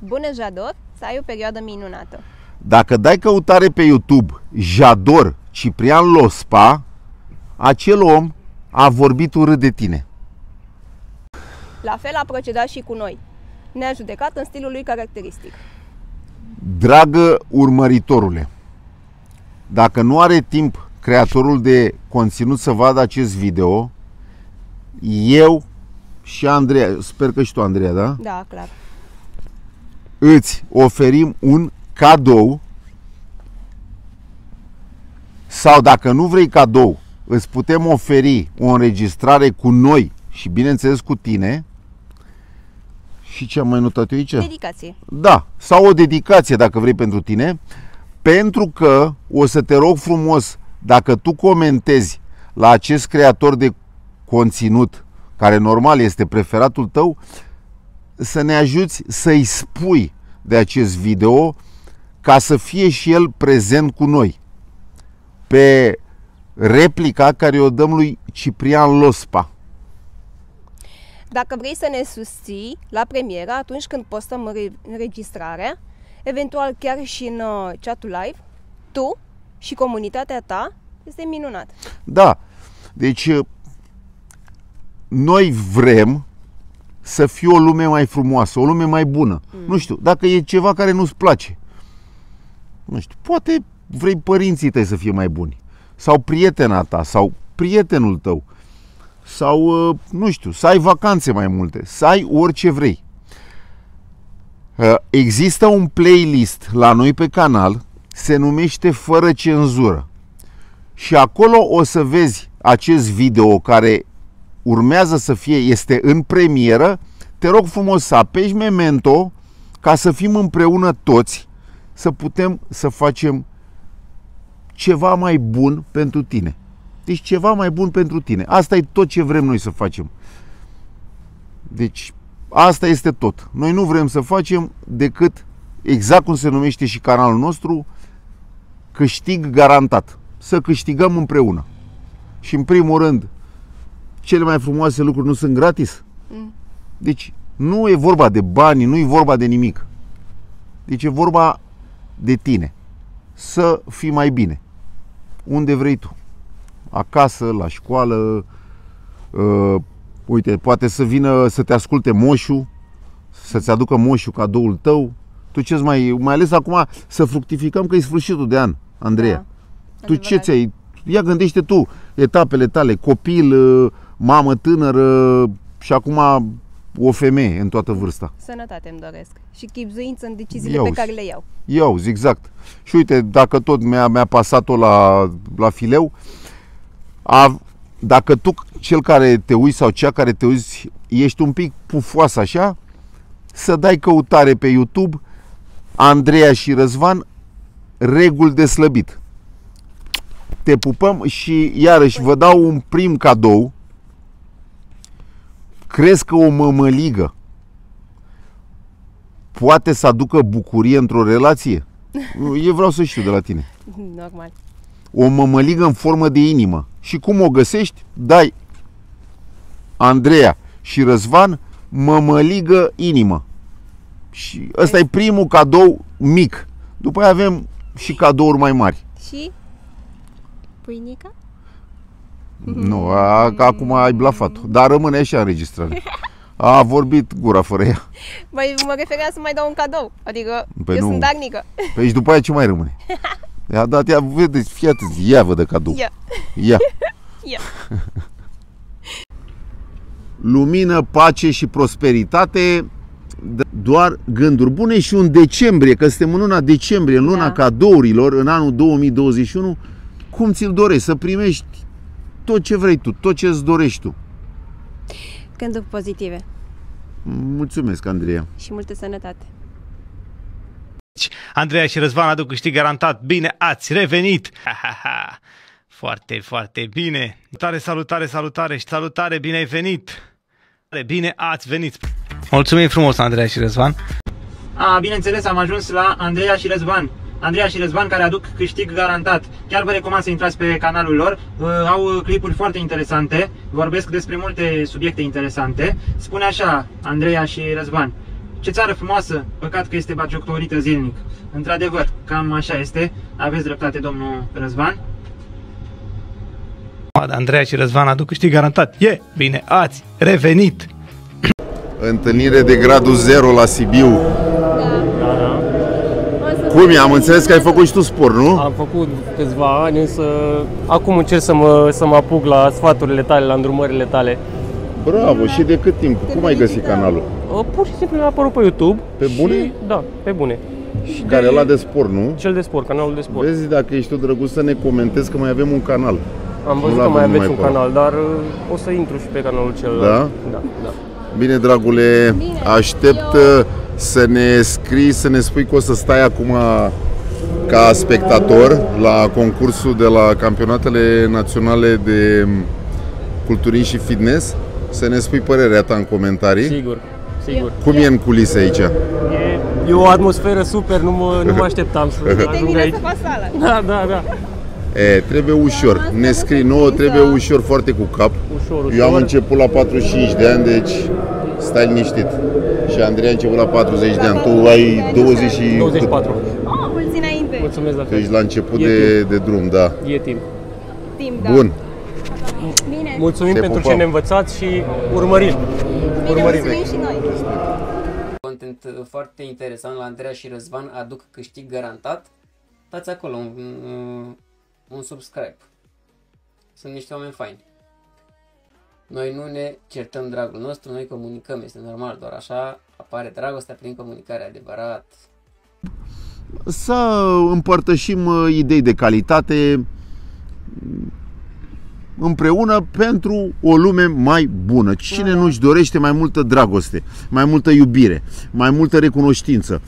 Bună, Jador, să ai o perioadă minunată. Dacă dai căutare pe YouTube Jador Ciprian Lospa, acel om a vorbit urât de tine. La fel a procedat și cu noi. Ne-a judecat în stilul lui caracteristic. Dragă urmăritorule, dacă nu are timp creatorul de conținut să vadă acest video, eu și Andreea, sper că și tu, Andreea, da? Da, clar. Îți oferim un cadou, sau dacă nu vrei cadou, îți putem oferi o înregistrare cu noi și bineînțeles cu tine. Și ce am mai notat eu aici? Dedicație. Da, sau o dedicație dacă vrei pentru tine, pentru că o să te rog frumos, dacă tu comentezi la acest creator de conținut, care normal este preferatul tău, să ne ajuți să-i spui de acest video ca să fie și el prezent cu noi pe replica care o dăm lui Ciprian Lospa. Dacă vrei să ne susții la premieră atunci când postăm înregistrarea, eventual chiar și în chatul live, tu și comunitatea ta, este minunat. Da, deci noi vrem să fie o lume mai frumoasă, o lume mai bună. Nu știu, dacă e ceva care nu-ți place, nu știu, poate vrei părinții tăi să fie mai buni, sau prietena ta, sau prietenul tău, sau, nu știu, să ai vacanțe mai multe, să ai orice vrei. Există un playlist la noi pe canal, se numește Fără Cenzură. Și acolo o să vezi acest video care urmează să fie, este în premieră. Te rog frumos să apeși memento ca să fim împreună toți, să putem să facem ceva mai bun pentru tine. Deci ceva mai bun pentru tine. Asta e tot ce vrem noi să facem. Deci asta este tot. Noi nu vrem să facem decât, exact cum se numește și canalul nostru, câștig garantat. Să câștigăm împreună. Și în primul rând, cele mai frumoase lucruri nu sunt gratis. Deci nu e vorba de bani, nu e vorba de nimic. Deci e vorba de tine. Să fii mai bine. Unde vrei tu. Acasă, la școală, uite, poate să vină să te asculte moșul, să-ți aducă moșul cadoul tău. Tu ce-ți mai ales acum să fructificăm că e sfârșitul de an, Andreea. Da, tu ce ți-ai? Ia gândește tu etapele tale, copil, mamă tânără și acum o femeie în toată vârsta. Sănătate îmi doresc și chibzuință în deciziile pe care le iau. Iau, exact. Și uite, dacă tot mi-a pasat-o la fileu, dacă tu, cel care te uiți sau cea care te uiți, ești un pic pufoasă așa, să dai căutare pe YouTube Andreea și Răzvan, reguli de slăbit. Te pupăm și iarăși vă dau un prim cadou. Crezi că o mămăligă poate să aducă bucurie într-o relație? Eu vreau să știu de la tine. Normal. O mămăligă în formă de inimă. Și cum o găsești? Dai Andreea și Răzvan, mămăligă inimă. Și ăsta e primul cadou mic. După aia avem și cadouri mai mari. Și pâinica? Nu, acum ai blafat-o. Dar rămâne așa înregistrare. A vorbit gura fără ea. Băi, mă refeream să mai dau un cadou. Adică păi eu nu. sunt darnică. Păi și după aia ce mai rămâne? I-a dat, ia, vedeți, fii atât, ia vă de cadou. Ia. Ia. Ia. Lumină, pace și prosperitate, doar gânduri bune și un decembrie, că suntem în luna decembrie, în luna cadourilor, în anul 2021, cum ți-l dorești? Să primești tot ce vrei tu, tot ce îți dorești tu. Gânduri pozitive. Mulțumesc, Andreea. Și multă sănătate. Andreea și Răzvan aduc câștig garantat. Bine ați revenit! Foarte, foarte bine! Salutare, bine ai venit! Bine ați venit! Mulțumim frumos, Andreea și Răzvan! Bineînțeles, am ajuns la Andreea și Răzvan. Andreea și Răzvan, care aduc câștig garantat. Chiar vă recomand să intrați pe canalul lor. Au clipuri foarte interesante, vorbesc despre multe subiecte interesante. Spune așa, Andreea și Răzvan: Ce țară frumoasă, păcat că este batjocorită zilnic. Într-adevăr, cam așa este. Aveți dreptate, domnul Răzvan. Andreea și Răzvan aduc câștig garantat. Bine ați revenit! Întâlnire de gradul 0 la Sibiu. Cum e? Am înțeles că ai făcut și tu sport, nu? Am făcut câțiva ani, însă acum încerc să mă apuc la sfaturile tale, la îndrumările tale. Bravo! Și de cât timp? Cum ai găsit canalul? Pur și simplu mi-a apărut pe YouTube. Pe bune? Și, da, pe bune. Și care e ăla de sport, nu? Cel de sport, canalul de sport. Vezi, dacă ești tu drăguț, să ne comentezi că mai avem un canal. Am văzut că mai aveți un canal, dar o să intru și pe canalul celălalt. Da? Da. Bine, dragule, aștept să ne scrii, să ne spui că o să stai acum ca spectator la concursul de la campionatele naționale de culturism și fitness. Să ne spui părerea ta în comentarii. Sigur. Cum e în culise aici? E o atmosferă super, nu mă așteptam să ajung aici. Da. Trebuie ușor. Ne scrii nouă, trebuie ușor, foarte cu cap. Ușor. Eu am început la 45 de ani, deci stai liniștit. Și Andrei a început la 40 de ani. Tu ai 24. Mulți înainte. Mulțumesc la fel. Deci la început de drum, da. E timp. Da. Bun. Bine. Mulțumim Te pentru pupăm. ce ne învățați și urmărim. Mulțumim și noi. Content foarte interesant la Andreea și Răzvan, aduc câștig garantat. Dați acolo un subscribe. Sunt niște oameni faini. Noi nu ne certăm, dragul nostru, noi comunicăm, este normal, doar așa apare dragostea prin comunicare, adevărat. Să împărtășim idei de calitate împreună pentru o lume mai bună. Cine nu-și dorește mai multă dragoste, mai multă iubire, mai multă recunoștință,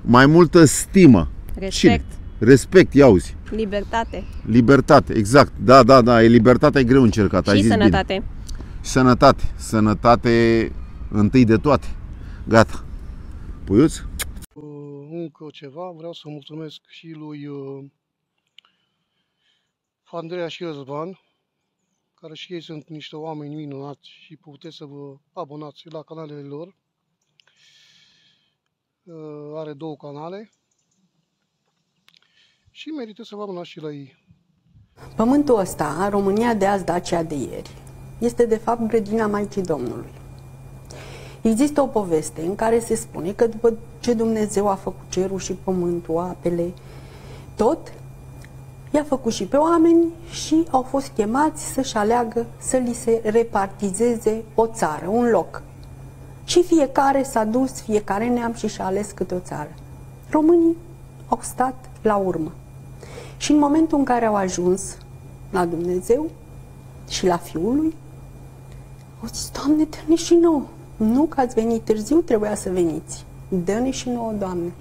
mai multă stimă? Respect. Cine? Respect, ia auzi. Libertate. Libertate, exact. Da, libertatea e greu încercată. Și sănătate. Bine. Sănătate întâi de toate. Gata. Puiuț? Încă ceva, vreau să mulțumesc și lui Andreea și Răzvan, care și ei sunt niște oameni minunați și puteți să vă abonați la canalele lor. Are 2 canale și merită să vă abonați și la ei. Pământul ăsta, România de azi, Dacia de ieri, este de fapt grădina Maicii Domnului. Există o poveste în care se spune că după ce Dumnezeu a făcut cerul și pământul, apele, tot, i-a făcut și pe oameni și au fost chemați să-și aleagă să li se repartizeze o țară, un loc. Și fiecare s-a dus, fiecare neam și-a ales câte o țară. Românii au stat la urmă. Și în momentul în care au ajuns la Dumnezeu și la Fiul lui, au zis: Doamne, dă-ne și nouă. Nu că ați venit târziu, trebuia să veniți. Dă-ne și nouă, Doamne.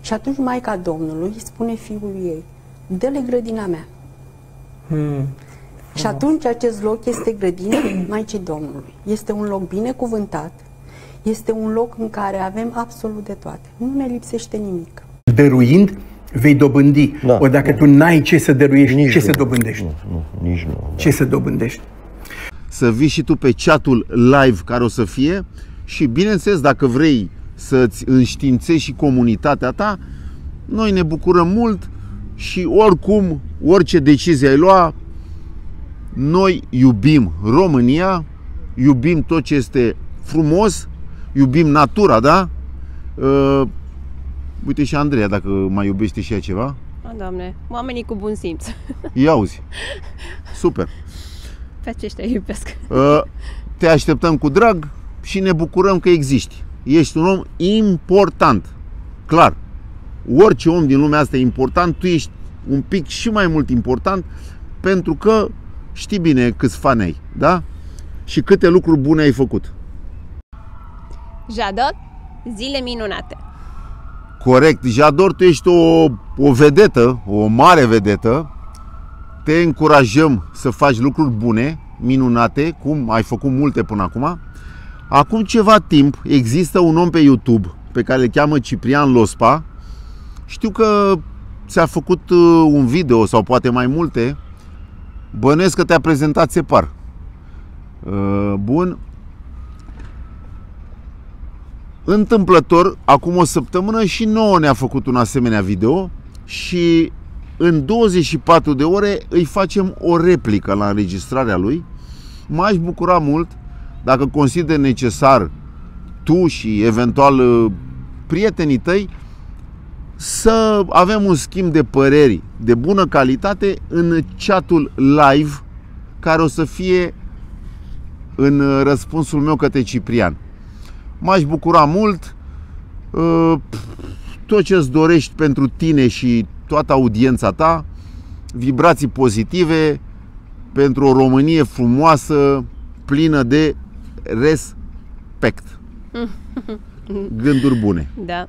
Și atunci Maica Domnului spune fiului ei: dă-le grădina mea. Și atunci acest loc este grădina Maicii Domnului. Este un loc binecuvântat. Este un loc în care avem absolut de toate. Nu ne lipsește nimic. Dăruind, vei dobândi. Da. Ori dacă tu n-ai ce să dăruiești, Nici ce nu. să dobândești? Nici nu. Ce să dobândești? Să vii și tu pe chatul live care o să fie și, bineînțeles, dacă vrei să-ți înștiințești și comunitatea ta, noi ne bucurăm mult și oricum, orice decizie ai lua, noi iubim România, iubim tot ce este frumos, iubim natura, da? Uite și Andreea, dacă mai iubește și ea ceva. Doamne, oamenii cu bun simț. Ia auzi. Super. Pe aceștia iubesc. Te așteptăm cu drag și ne bucurăm că existi. Ești un om important. Clar. Orice om din lumea asta e important, tu ești un pic și mai mult important pentru că știi bine câți fani ai, da? Și câte lucruri bune ai făcut. Jadot, zile minunate. Corect. Jador, tu ești o vedetă, o mare vedetă. Te încurajăm să faci lucruri bune, minunate, cum ai făcut multe până acum. Acum ceva timp există un om pe YouTube pe care îl cheamă Ciprian Lospa. Știu că ți-a făcut un video sau poate mai multe. Bănuiesc că te-a prezentat separ. Bun. Întâmplător, acum o săptămână și nouă ne-a făcut un asemenea video și în 24 de ore îi facem o replică la înregistrarea lui. M-aș bucura mult dacă consider necesar tu și eventual prietenii tăi să avem un schimb de păreri de bună calitate în chatul live care o să fie în răspunsul meu către Ciprian. M-aș bucura mult. Tot ce îți dorești pentru tine și toată audiența ta, vibrații pozitive pentru o Românie frumoasă, plină de respect. Gânduri bune. Da.